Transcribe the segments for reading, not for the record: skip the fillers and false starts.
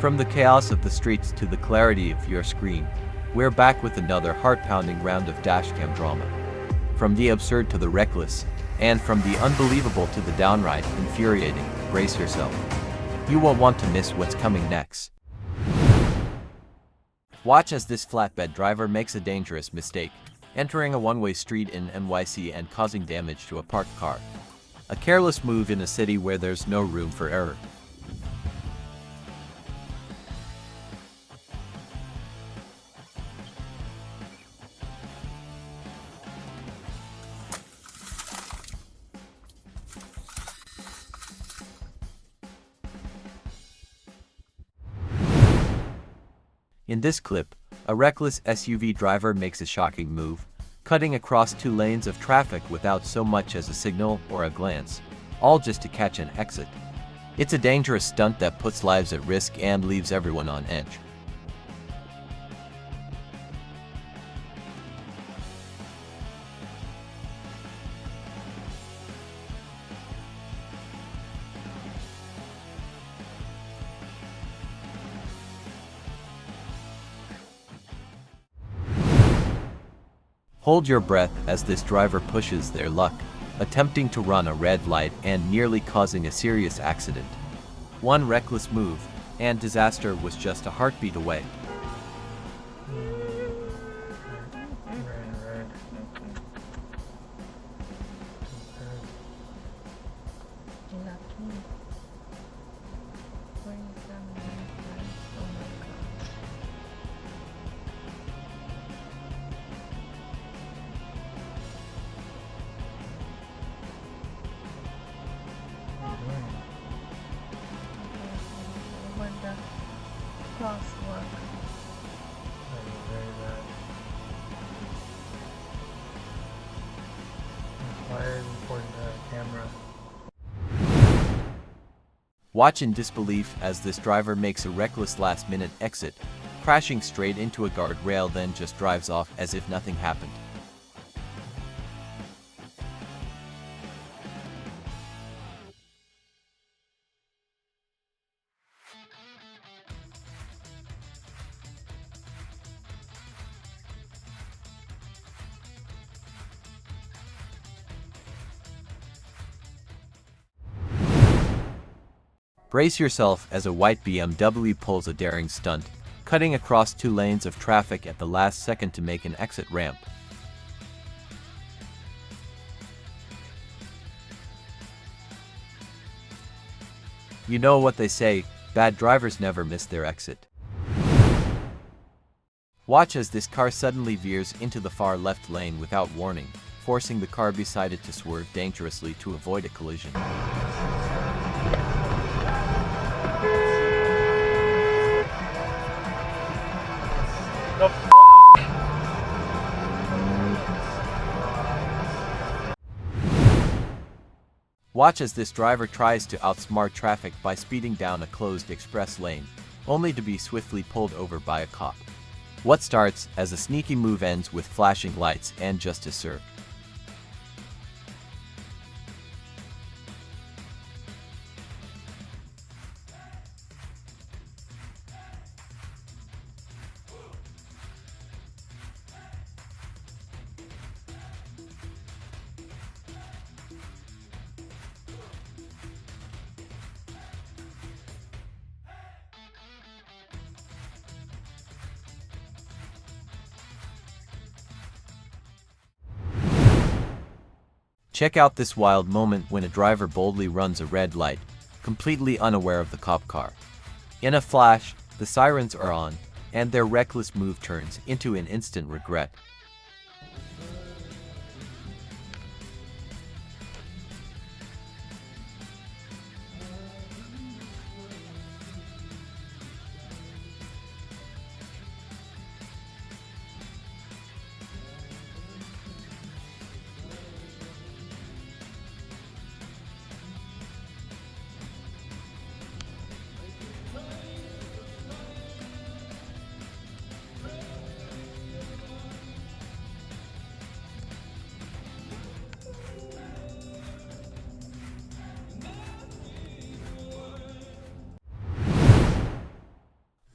From the chaos of the streets to the clarity of your screen, we're back with another heart-pounding round of dashcam drama. From the absurd to the reckless, and from the unbelievable to the downright infuriating, brace yourself. You won't want to miss what's coming next. Watch as this flatbed driver makes a dangerous mistake, entering a one-way street in NYC and causing damage to a parked car. A careless move in a city where there's no room for error. In this clip, a reckless SUV driver makes a shocking move, cutting across two lanes of traffic without so much as a signal or a glance, all just to catch an exit. It's a dangerous stunt that puts lives at risk and leaves everyone on edge. Hold your breath as this driver pushes their luck, attempting to run a red light and nearly causing a serious accident. One reckless move, and disaster was just a heartbeat away. Crosswalk. Very bad. Inspired reporting the camera. Watch in disbelief as this driver makes a reckless last-minute exit, crashing straight into a guardrail, then just drives off as if nothing happened. Brace yourself as a white BMW pulls a daring stunt, cutting across two lanes of traffic at the last second to make an exit ramp. You know what they say, bad drivers never miss their exit. Watch as this car suddenly veers into the far left lane without warning, forcing the car beside it to swerve dangerously to avoid a collision. The Watch as this driver tries to outsmart traffic by speeding down a closed express lane, only to be swiftly pulled over by a cop. What starts as a sneaky move ends with flashing lights and justice served. Check out this wild moment when a driver boldly runs a red light, completely unaware of the cop car. In a flash, the sirens are on, and their reckless move turns into an instant regret.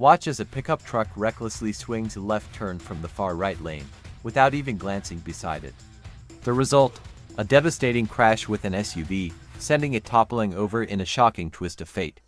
Watch as a pickup truck recklessly swings a left turn from the far right lane, without even glancing beside it. The result? A devastating crash with an SUV, sending it toppling over in a shocking twist of fate.